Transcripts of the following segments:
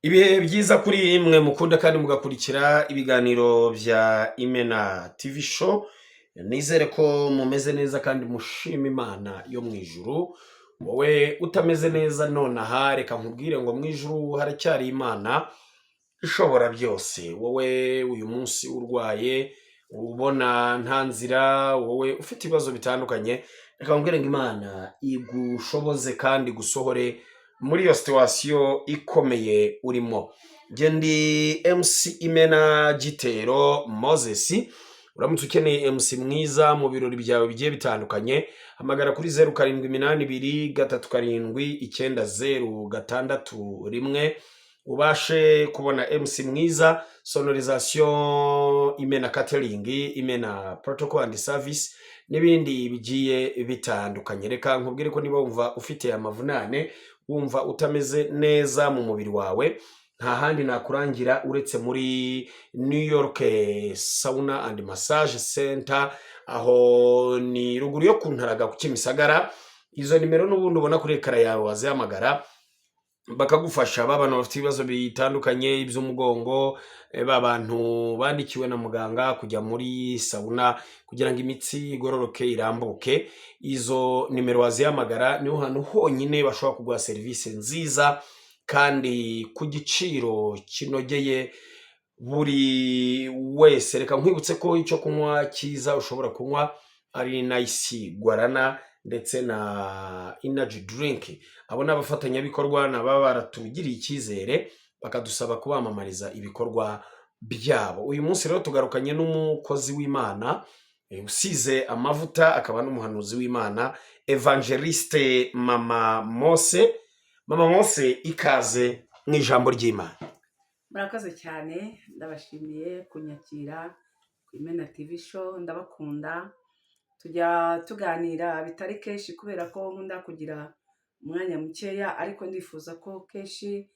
Ibihe byiza kuri mwe mukunda kandi mugakurikira ibiganiro bya Imena TV show. Nizere ko mumeze neza kandi mushima Imana yo mu ijuru. Wowe utameze neza nonaha reka nkubwire ngo mu ijuru haracyari Imana ishobora byose. Wowe uyu munsi urwaye, ubona nta nzira, wowe ufite ibibazo bitandukanye, reka nkubwire ngo Imana igushoboze kandi gusohore muri iyo situation ikomeye urimo. Ndi MC Imena Gitero Moses. Uramutse ukeneye MC mwiza mu birori byawe bigiye bitandukanye, hamagara kuri 0782 3399061 ubashe kubona MC mwiza. Sonorisation Imena Catering, Imena Protocol and Service n'ibindi bigiye bitandukanye. Reka nkubwire ko niba wumva ufite amavunane, wumva utameze neza mu mubiri wawe, nta handi nakurangira uretse muri New York Sauna and Massage Center, aho ni ruguru yo kuntaraga ku Kimisagara. Izo nimero n'ubundi ubona kuri ekara yawe wazihamagara bakagufasha. Babana bafite ibibazo bitandukanye iby'umugongo, babantu bandikiwe na muganga kujya muri sauna kugira ngo imitsi igororoke irambuke, izo nimero wazihamagara. Niho hantu honyine bashobora kuguha serivisi nziza kandi ku giciro kinogeye buri wese. Reka nkwibutse ko icyo kunywa cyiza ushobora kunywa ari Nice Guarana ndetse na energy drink. Abo n'abafatanyabikorwa naba baratugiriye icyizere bakadusaba kubamamariza ibikorwa byabo. Uyu munsi rero tugarukanye n'umukozi w'Imana usize amavuta, akaba n'umuhanuzi w'Imana, Evangeliste Mama Mose. Mama Mose, ikaze mu ijambo ry'Imana. Murakoze cyane, ndabashimiye kunyakira ku Imena TV show. Ndabakunda, tujya tuganira bitari kenshi kubera ko nkunda kugira umwanya mukeya, ariko ndifuza ko kenshi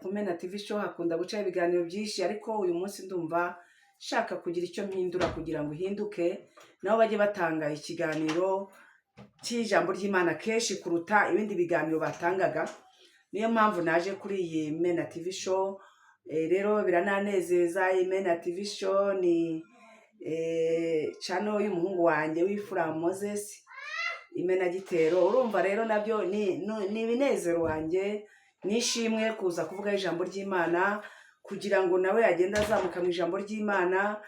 ku Imena TV show hakunda guca ibiganiro byinshi, ariko uyu munsi ndumva shaka kugira icyo mpindura kugira ngo hinduke nabo bajye batanga ikiganiro cy'ijambo ry'Imana kenshi kuruta ibindi biganiro batangaga. Niyo mpamvu naje kuri iyi Imena TV show. Rero birananezeza. Imena TV show ni channel y'umuhungu wanjye w'Ifura Moses, Imena Gitero. Urumva rero nabyo ni ibinezero wanjye, nishimwe kuza kuvuga ijambo ry'Imana kugira ngo nawe agenda azamuka mu ijambo ry'Imana.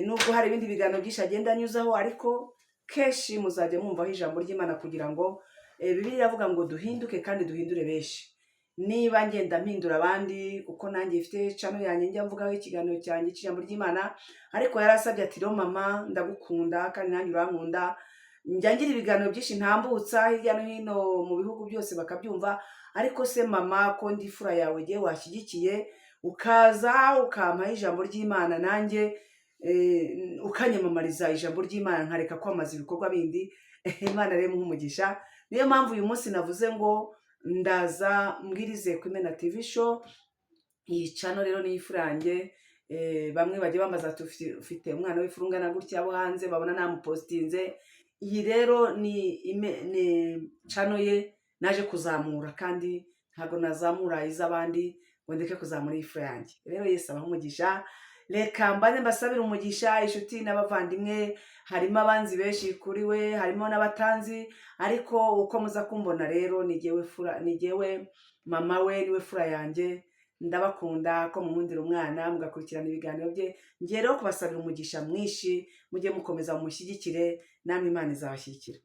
Nubwo hari ibindi biganiro byinshi agenda anyuzaho, ariko kenshi muzajya mwumvaho ijambo ry'Imana kugira ngo Bibiliya iravuga ngo duhinduke kandi duhindure benshi. Niba ngenda mpindura abandi, kuko nanjye ifite channel yanjye njya mvugaho ikiganiro cyanjye cy'ijambo ry'Imana, ariko yarasabye ati "Ro mama, ndagukunda kandi nanjye urankunda." Njya ngira ibiganiro byinshi ntambutsa hirya no hino mu bihugu byose bakabyumva, ariko se mama, ko ndi fura yawe giye washyigikiye ukaza ukampa ijambo ry'Imana, nanjye ukanyamamariza ijambo ry'Imana nkareka kwamaza ibikorwa bindi. Imana rero umugisha. Niyo mpamvu uyu munsi navuze ngo ndaza mbwirize ku Imena TV show. Iyi channel rero ni ifurange. Bamwe bagiye bambaza ufite umwana w'ifuru ungana gutya, abo hanze babona namupostinze. Iyi rero ni channel ye naje kuzamura, kandi ntago nazamura iz'abandi ngo ndeke kuzamura ifura yanjye. Rero Yesu abaha umugisha. Reka mbane mbasabira umugisha inshuti n'abavandimwe. Harimo abanzi benshi kuri we, harimo n'abatanzi, ariko uko muza kumbona rero ni jyewe mama we, niwe fura yanjye. Ndabakunda ko mumundira umwana mugakurikirana ibiganiro bye. Ngiye rero kubasabira umugisha mwinshi, mujye mukomeza mumushyigikire, namwe Imana izabashyigikira.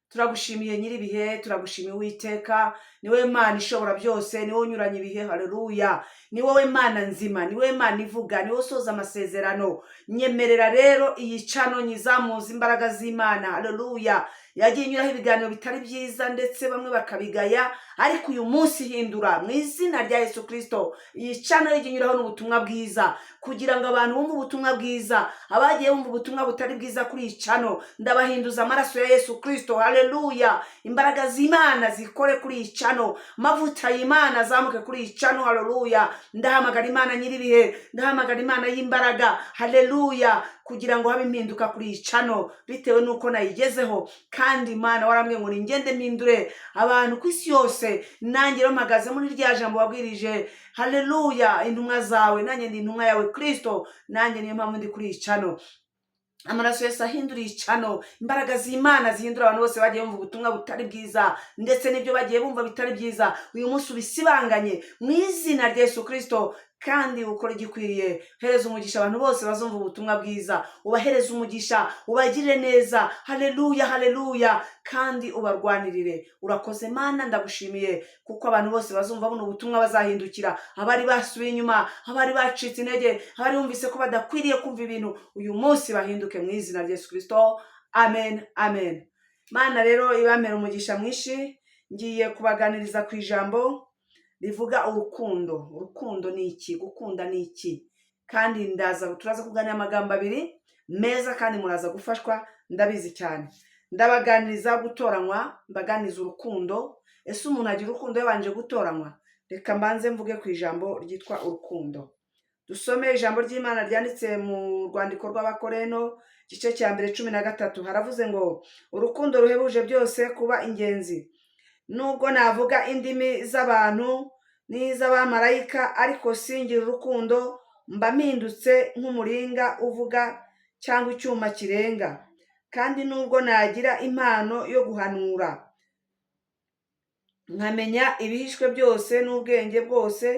Turagushimiye nyiribihe, turagushimiye Uwiteka, niwe Mana ishobora byose, niwe unyuranye ibihe. Haleluya. Ni wowe Mana nzima, ni wowe Mana ivuga, ni wowe usoza amasezerano. Nyemerera rero iyi channel nyizamuza imbaraga z'Imana. Haleluya. Yagiye inyuraho ibiganiro bitari byiza ndetse bamwe bakabigaya, ariko uyu munsi hindura mu izina rya Yesu Kristo. Iyi channel yagiye inyuraho n'ubutumwa bwiza, kugira ngo abantu bumve ubutumwa bwiza. Abagiye bumva ubutumwa butari bwiza kuri iyi channel, ndabahinduza amaraso ya Yesu Kristo. Haleluya. Imbaraga z'Imana zikore kuri iyi channel, mavuta y'Imana azamuke kuri iyi channel. Haleluya. Ndahamagara Imana nyiribihe, ndahamagara Imana y'imbaraga. Haleluya. Kugira ngo habe impinduka kuri iyi channel bitewe nuko nayigezeho, kandi Imana warambwiye ngo ningende mpindure abantu ku isi yose. Nanjye rero mpagaze muri rya jambo wabwirije, haleluya, intumwa zawe, nanjye ndi intumwa yawe Kristo, nanjye niyo mpamvu ndi kuri iyi cano. Amaraso Yesu ahinduriye icano, imbaraga z'Imana zihindura abantu bose bagiye bumva ubutumwa butari bwiza, ndetse n'ibyo bagiye bumva bitari byiza, uyu munsi ubisibanganye mu izina rya Yesu Kristo, kandi ukora igikwiriye. Hereza umugisha abantu bose bazumva ubutumwa bwiza, ubahereza umugisha, ubagirire neza, haleluya haleluya, kandi ubarwanirire. Urakoze Mana, ndagushimiye kuko abantu bose bazumva buno ubutumwa bazahindukira, abari basubiye inyuma, abari bacitse intege, abari bumvise ko badakwiriye kumva ibintu, uyu munsi bahinduke mu izina rya Yesu Kristo, amen amen. Mana rero ibamera umugisha mwinshi, ngiye kubaganiriza ku ijambo rivuga urukundo. Urukundo ni iki? Gukunda ni iki? Kandi turaza kuganira amagambo abiri meza, kandi muraza gufashwa, ndabizi cyane. Ndabaganiriza gutoranywa, mbaganiza urukundo. Ese umuntu agira urukundo yabanje gutoranywa? Reka mbanze mvuge ku ijambo ryitwa urukundo. Dusome ijambo ry'Imana ryanditse mu rwandiko rw'Abakoreno, igice cya mbere 13. Haravuze ngo urukundo ruhebuje byose kuba ingenzi. Nubwo navuga indimi z'abantu n'iz'abamarayika, ariko singira urukundo, mba mpindutse nk'umuringa uvuga cyangwa icyuma kirenga. Kandi nubwo nagira impano yo guhanura, nkamenya ibihishwe byose n'ubwenge bwose,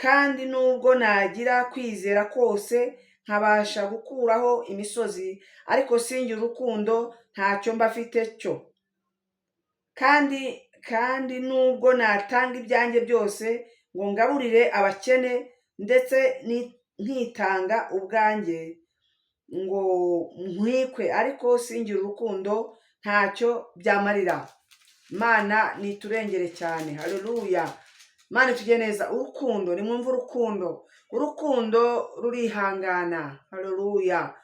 kandi nubwo nagira kwizera kose, nkabasha gukuraho imisozi, ariko singira urukundo, ntacyo mba afite cyo. Kandi nubwo natanga ibyanjye byose ngo ngaburire abakene, ndetse nkitanga ubwanjye ngo nkwikwe, ariko singira urukundo, ntacyo byamarira. Mana niturengere cyane, haleluya. Mana tujye neza. Urukundo, nimwumva urukundo. Urukundo rurihangana, haleluya,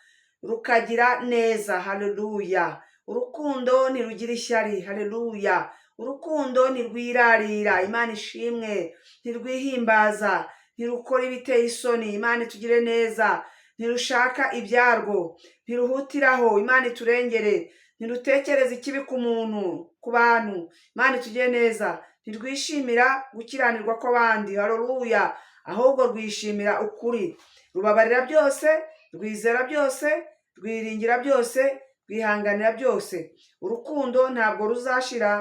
rukagira neza, haleluya. Urukundo ntirugira ishyari, haleluya. Urukundo ntirwirarira, Imana ishimwe, ntirwihimbaza, ntirukora ibiteye isoni, Imana itugire neza, ntirushaka ibyarwo, ntiruhutiraho, Imana iturengere, ntirutekereza ikibi ku muntu, ku bantu, Imana itugire neza, ntirwishimira gukiranirwa kw'abandi, haleluya, ahubwo rwishimira ukuri. Rubabarira byose, rwizera byose, rwiringira byose, rwihanganira byose. Urukundo ntabwo ruzashira,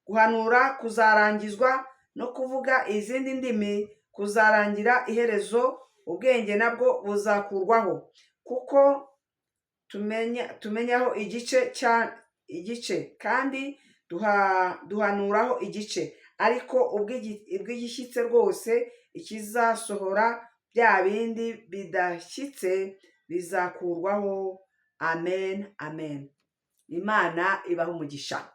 guhanura kuzarangizwa, no kuvuga izindi ndimi kuzarangira iherezo, ubwenge nabwo buzakurwaho, kuko tumenyaho igice, kandi duhanuraho igice, ariko ubw'igishyitse rwose ikizasohora, bya bindi bidashyitse bizakurwaho. Amen amen. Imana ibaho umugisha.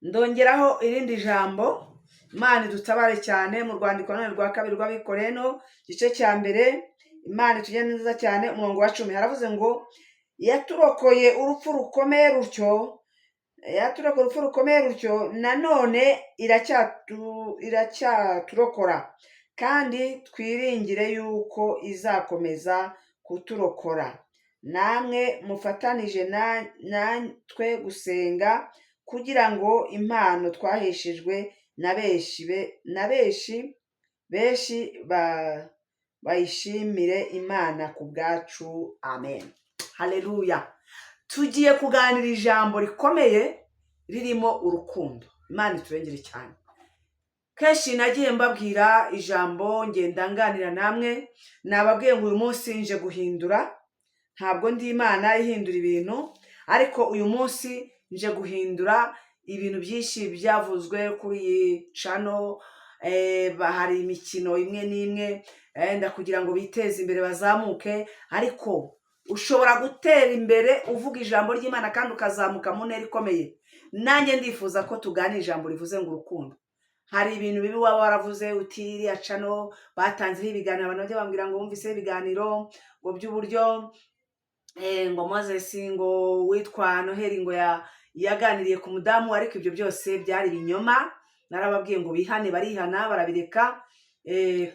Ndongeraho irindi jambo. Imana idutabare cyane mu rwandiko rwa kabiri rw'Abikoreno, igice cya mbere. Imana itugire neza cyane, umurongo wa 10. Haravuze ngo yaturokoye urupfu rukomeye rutyo, nanone iracyaturokora, kandi twiringire yuko izakomeza kuturokora. Namwe mufatanije natwe gusenga, kugira ngo impano twaheshejwe na benshi bayishimire Imana ku bwacu. Amen, haleluya. Tugiye kuganira ijambo rikomeye ririmo urukundo. Imana iturengere cyane. Kenshi nagiye mbabwira ijambo, ngenda nganira namwe, nababwiye ngo uyu munsi nje guhindura. Ntabwo ndi Imana ihindura ibintu, ariko uyu munsi nje guhindura ibintu byinshi byavuzwe kuri iyi channel. Hari imikino imwe n'imwe kugira ngo biteze imbere bazamuke, ariko ushobora gutera imbere uvuga ijambo ry'Imana kandi ukazamuka mu ntera ikomeye. Nanjye ndifuza ko tuganira ijambo rivuze ngo urukundo. Hari ibintu bibi waba waravuze uti iriya channel batanzeho ibiganiro, abantu bajya bambwira ngo wumvise ibiganiro ngo by'uburyo ngo Moses ngo witwa Noheli ngo yaganiriye ku mudamu, ariko ibyo byose byari ibinyoma. Narababwiye ngo bihane, barihana, barabireka.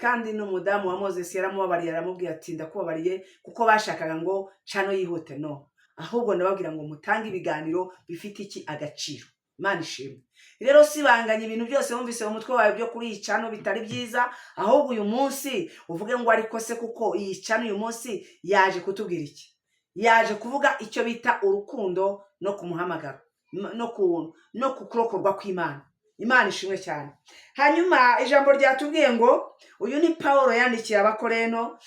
Kandi n'umudamu wa Moses yaramubabariye, aramubwira ati ndakubabariye, kuko bashakaga ngo channel yihute. No, ahubwo ndababwira ngo mutange ibiganiro bifite iki agaciro. Imana ishimwe. Rero sibanganye ibintu byose wumvise mu mutwe wawe byo kuri iyi cano bitari byiza, ahubwo uyu munsi uvuge ngo ariko se kuko iyi cano uyu munsi yaje kutubwira iki? Yaje kuvuga icyo bita urukundo no kumuhamagaro no kukurokorwa kw'Imana. Imana ishimwe cyane. Hanyuma ijambo ryatubwiye ngo uyu ni Pawulo yandikiye abakoreno.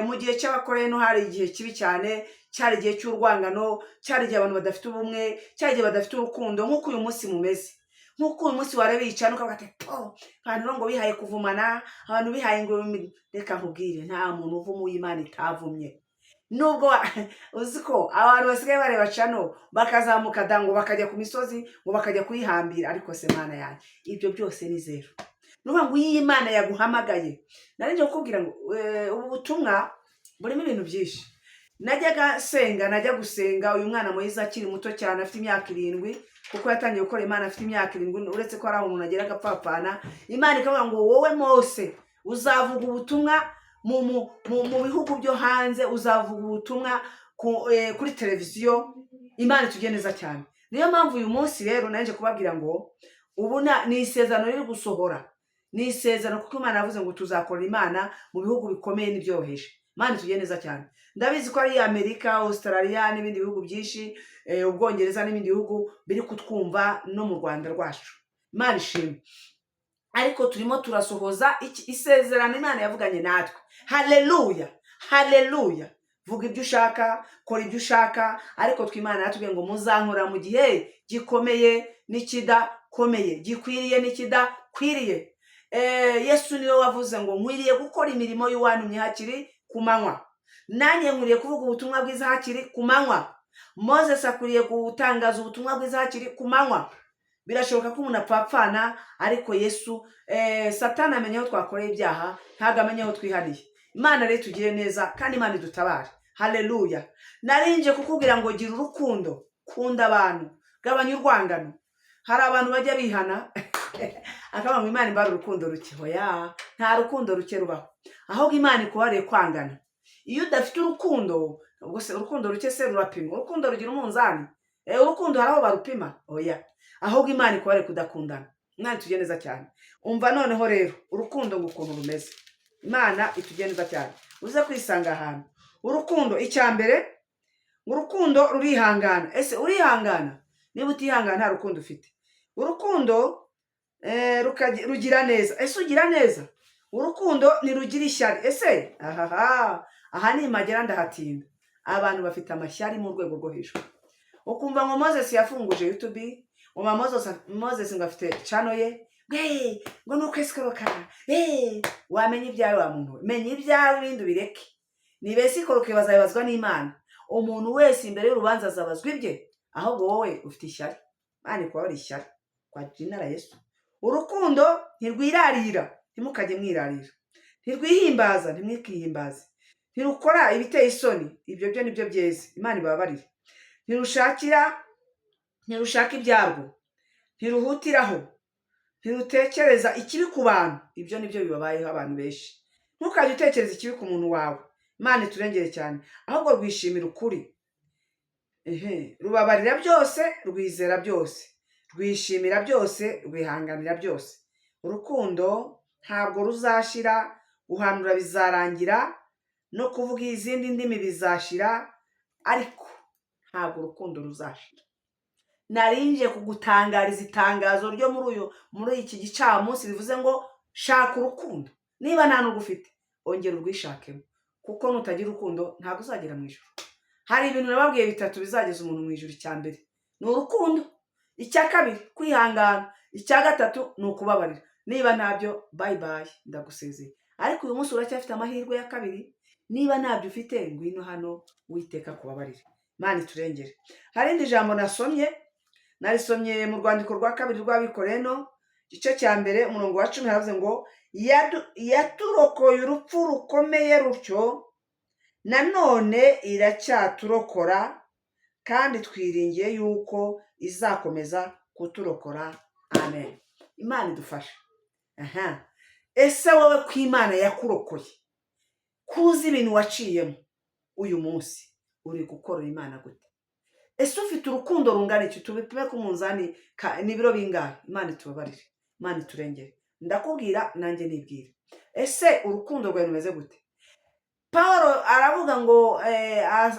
Mu gihe cy'abakoreno hari igihe kibi cyane, cyari igihe cy'urwangano, cyari igihe abantu badafite ubumwe, cyari igihe badafite urukundo nk'uko uyu munsi mumeze. Nk'uko uyu munsi warebe yicana ukavuga ati abantu ngo bihaye kuvumana, abantu bihaye ngo reka nkubwire nta muntu uvuma Imana itavumye. Nubwo uzi ko abantu basigaye bareba cano bakazamuka dango bakajya ku misozi ngo bakajya kuyihambira, ariko se Mana yanjye ibyo byose ni zero. Nuvuga ngo iyi Imana yaguhamagaye. Narinje kukubwira ngo ubu butumwa burimo ibintu byinshi. Najya gusenga uyu mwana Moiza akiri muto cyane afite imyaka 7, kuko yatangiye gukora Imana afite imyaka 7, uretse ko ari umuntu agera agapfapfana. Imana ikavuga ngo wowe Mose uzavuga ubutumwa mu bihugu byo hanze, uzavuga ubutumwa kuri televiziyo. Imana itugire neza cyane. Niyo mpamvu uyu munsi rero naje kubabwira ngo ubu ni isezerano riri gusohora. Ni isezerano kuko Imana yavuze ngo tuzakorera Imana mu bihugu bikomeye n'ibyoroheje. Imana itugire neza cyane. Ndabizi ko ari Amerika, Australia n'ibindi bihugu byinshi, Ubwongereza n'ibindi bihugu biri kutwumva no mu Rwanda rwacu. Imana ishimwe. Ariko turimo turasohoza isezerano Imana yavuganye natwe. Haleluya, haleluya. Vuga ibyo ushaka, kora ibyo ushaka, ariko tw'Imana yatubwiye ngo muzankora mu gihe gikomeye n'ikidakomeye, gikwiriye n'ikidakwiriye. Yesu niwe wavuze ngo nkwiriye gukora imirimo y'uwantumye hakiri ku manywa. Nanjye nkwiriye kuvuga ubutumwa bwiza hakiri ku manywa. Moses akwiriye gutangaza ubutumwa bwiza hakiri ku manywa. Birashoboka ko umuntu apfapfana, ariko Yesu Satani amenya aho twakoreye ibyaha, ntabwo amenya aho twihaniye. Imana rero tugire neza kandi Imana idutabare. Haleluya. Narinje kukubwira ngo gira urukundo, kunda abantu, gabanya urwangano. Hari abantu bajya bihana akaba ngo Imana imbara urukundo ruke. Hoya, nta rukundo ruke rubaho, ahubwo Imana ikubareye kwangana. Iyo udafite urukundo, ubwo se urukundo ruke se rurapima? Urukundo rugira umunzani? Urukundo hari aho barupima? Oya, ahubwo Imana ikubareye kudakundana. Imana itugire neza cyane. Umva noneho rero urukundo ngo ukuntu rumeze. Imana itugire neza cyane. Uze kwisanga ahantu urukundo icyambere, urukundo rurihangana. Ese urihangana? Niba utihangana nta rukundo ufite. Urukundo rugira neza. Ese ugira neza? Urukundo ntirugira ishyari. Ese aha ni magera ndahatinda. Abantu bafite amashyari mu rwego rwo hejuru. Ukumva ngo Moses yafunguje YouTube, Moses ngo afite channel ye, ngo nuko esikoroka. Wamenye ibyawe wa muntu. Menya ibyawe ibindi bireke. Nibese ikoroke bazabazwa n'Imana. Umuntu wese imbere y'urubanza azabazwa ibye, ahubwo wowe ufite ishyari. Imana ikubarire ishyari kwa Jinara Yesu. Urukundo ntirwirarira, ntimukajye mwirarira. Ntirwihimbaza, ntimwikihimbaze. Ntirukora ibiteye isoni, ibyo byo nibyo byeze. Imana ibabarire. Ntirushaka ibyarwo, ntiruhutiraho, ntirutekereza ikibi ku bantu. Ibyo nibyo bibabayeho abantu benshi. Ntukajye utekereza ikibi ku muntu wawe. Imana iturengere cyane, ahubwo rwishimira ukuri. Rubabarira byose, rwizera byose, rwishimira byose, rwihanganira byose. Urukundo ntabwo ruzashira, guhanura bizarangira, no kuvuga izindi ndimi bizashira, ariko ntabwo urukundo ruzashira. Narinje kugutangariza itangazo ryo muri iki gicamunsi rivuze ngo shaka urukundo. Niba nta n'ugufite, ongera urwishakemo, kuko nutagira urukundo ntabwo uzagera mu ijuru. Hari ibintu nababwiye 3 bizageza umuntu mu ijuru. Icyambere ni urukundo, icya kabiri kwihangana, icya gatatu ni ukubabarira. Niba ntabyo, bye bye, ndagusezeye. Ariko uyu munsi uracyafite amahirwe ya kabiri. Niba ntabyo ufite, ngwino hano Uwiteka kubabarira. Imana iturengere. Hari indi jambo narisomye mu rwandiko rwa 2 rw'Abikoreno, igice cya mbere umurongo wa 10, haravuze ngo yaturokoye urupfu rukomeye rutyo, nanone iracyaturokora, kandi twiringiye yuko izakomeza kuturokora. Amen. Imana idufashe. Ese wowe ko Imana yakurokoye, kuzi ibintu waciyemo, uyu munsi uri gukorera Imana gute? ese ufite urukundo rungana iki? Tubipime ku munzani n'ibiro bingahe? Imana itubabarire, Imana iturengere. Ndakubwira nanjye nibwire, ese urukundo rwawe rumeze gute? Paulo aravuga ngo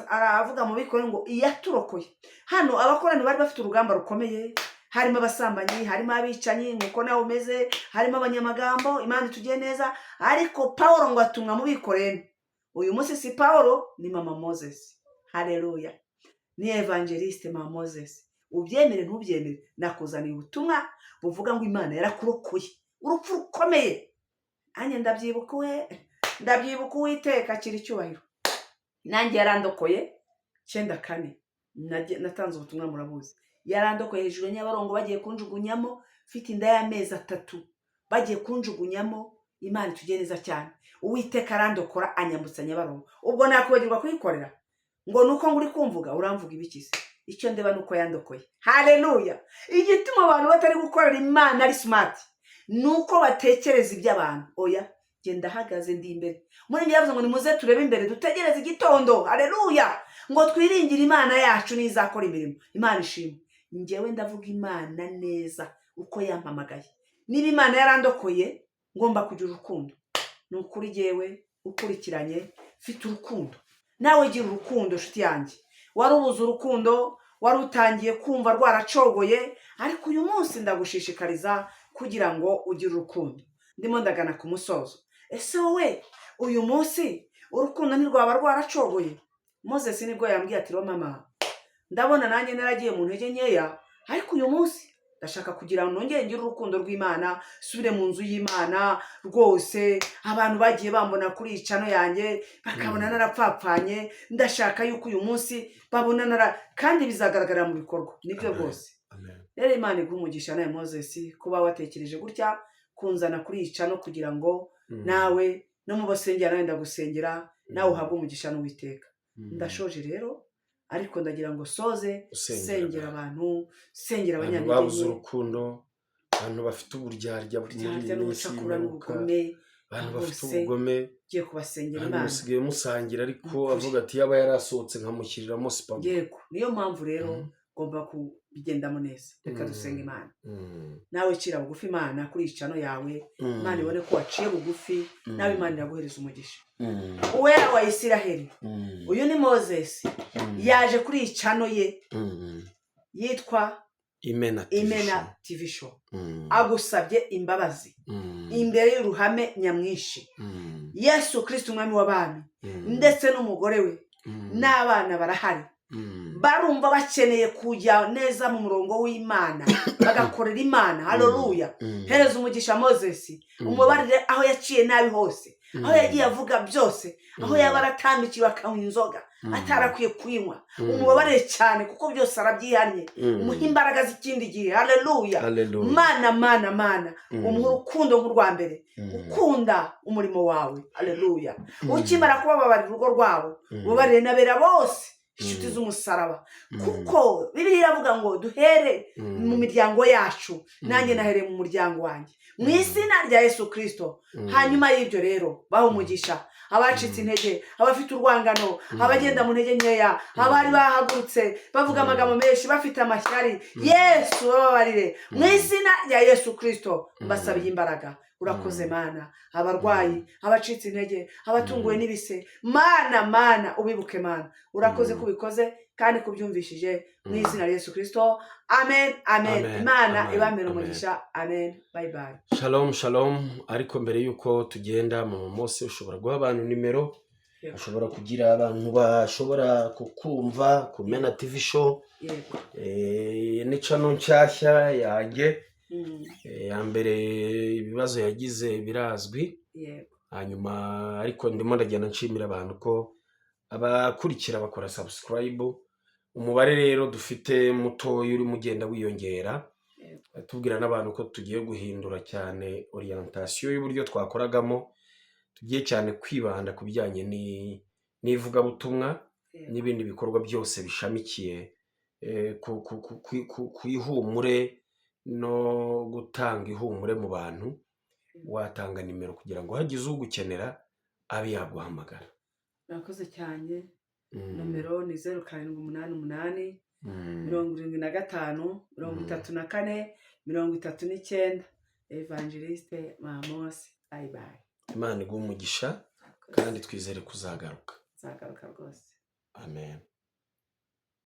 aravuga mu bikore ngo iyaturokoye. Hano abakorani bari bafite urugamba rukomeye, harimo abasambanyi, harimo abicanyi nkuko nawe umeze, harimo abanyamagambo. Imana itugiye neza, ariko Paulo ngo atumwa mu bikorene. Uyu munsi si Paulo, ni mama Moses. Haleluya, ni evangeliste mama Moses. Ubyemere ntubyemere, nakuzaniye ubutumwa buvuga ngo Imana yarakurokoye urupfu rukomeye. Anye ndabyibuka Uwiteka akira icyubahiro. Nanjye yarandokoye 9-4 natanze ubutumwa murabuzi. Yarandokoye hejuru y'Nyabarongo bagiye kunjugunyamo, mfite inda y'amezi 3 bagiye kunjugunyamo. Imana itugiye neza cyane. Uwiteka arandokora anyambutsa Nyabarongo. Ubwo nakwibagirwa kuyikorera ngo nuko nguri kumvuga uramvuga ibikize? Icyo ndeba nuko yandokoye. Haleluya. Igituma abantu batari gukorera Imana ari smart nuko batekereza iby'abantu. Oya, genda hagaze ndi imbere. Muri ngiye yavuze ngo nimuze turebe imbere dutegereze igitondo. Haleluya. Ngo twiringire Imana yacu nizakora imirimo. Imana ishimwe. Ngewe ndavuga Imana neza uko yampamagaye. Niba Imana yarandokoye ngomba kugira urukundo. Nukuri jewe ukurikiranye mfite urukundo. Nawe gira urukundo nshuti yanjye. Warubuze urukundo, warutangiye kumva rwaracogoye, ariko uyu munsi ndagushishikariza kugira ngo ugire urukundo. Ndimo ndagana ku musozo. Ese wowe uyu munsi urukundo ntirwaba rwaracogoye? Moses nibwo yambwiye ati mama, ndabona nanjye naragiye mu ntege nkeya, ariko uyu munsi ndashaka kugira ngo nongere ngire urukundo rw'Imana, subire mu nzu y'Imana rwose. Abantu bagiye bambona kuri icano yanjye bakabona narapfapfanye, ndashaka yuko uyu munsi babona kandi bizagaragara mu bikorwa. Nibyo rwose. Rero Imana igumugisha nawe Moses kuba watekereje gutya kunzana kuri icano kugira ngo nawe no mu basengera nawe ndagusengera nawe uhabwe umugisha n'Uwiteka. Ndashoje rero, ariko ndagira ngo soze sengera abantu, sengera abanyantege babuze urukundo, abantu bafite uburyarya n'ubucakura n'ubugome, abantu bafite ubugome. Giye kubasengera Imana. Musigaye musangira, ariko avuga ati yaba yarasohotse nkamushyiriramo sipamo. Yego, niyo mpamvu rero ngomba kubigendamo neza. Reka dusenga Imana. Nawe cira bugufi Imana kuri icano yawe. Imana ibone ko waciye bugufi, nawe Imana iraguhereza umugisha. Uwera wa Isiraheli, uyu ni Moses, yaje kuri icano ye yitwa Imena TV Show. Agusabye imbabazi imbere y'uruhame nyamwinshi. Yesu Kristo umwami w'abami ndetse n'umugore we n'abana barahari, barumva bakeneye kujya neza mu murongo w'Imana, bagakorera Imana. Haleluya. Hereza umugisha Moses, umubarire aho yaciye nabi hose, aho yagiye avuga byose, aho yaba aratambikiwe akanywa inzoga atarakwiye kuyinywa. Umubabarire cyane kuko byose arabyihannye. Umuha imbaraga z'ikindi gihe. Haleluya. Mana umuha urukundo nk'urwa mbere, ukunda umurimo wawe. Haleluya. Ukimara kubabarira urugo rwabo, ubabarire n'abera bose inshuti z'umusaraba, kuko Bibiliya iravuga ngo duhere mu miryango yacu. Nanjye nahereye mu muryango wanjye mu izina rya Yesu Kristo. Hanyuma y'ibyo rero baho umugisha abacitse intege, abafite urwangano, abagenda mu ntege nkeya, abari bahagurutse bavuga amagambo menshi bafite amashyari. Yesu bababarire mu izina rya Yesu Kristo. Mbasabiye imbaraga. Urakoze Mana. Abarwayi, abacitse intege, abatunguwe n'ibise, Mana ubibuke Mana. Urakoze kubikoze kandi kubyumvishije mu izina rya Yesu Kristo. Amen. Imana ibamere umugisha. Amen. Bye bye. Shalom. Ariko mbere yuko tugenda mama Mose, ushobora guha abantu nimero, ushobora kugira abantu bashobora kukumva ku Imena TV Show. Ni channel nshyashya yanjye. Ya mbere ibibazo yagize birazwi. Hanyuma ariko ndimo ndagenda nshimira abantu ko abakurikira bakora subscribe. Umubare rero dufite muto uri mugenda wiyongera. Tubwira n'abantu ko tugiye guhindura cyane orientation y'uburyo twakoragamo. Tugiye cyane kwibanda ku bijyanye n'ivuga butumwa n'ibindi bikorwa byose bishamikiye ku ihumure no gutanga ihumure mu bantu. Watanga nimero kugira ngo hagize ugukenera abe yaguhamagara. Nakoze cyane. Nomero ni 0788 75 34 39 Evangeliste Mamos. Bye bye. Imana iguhe umugisha kandi twizere kuzagaruka. Zagaruka rwose. Amen.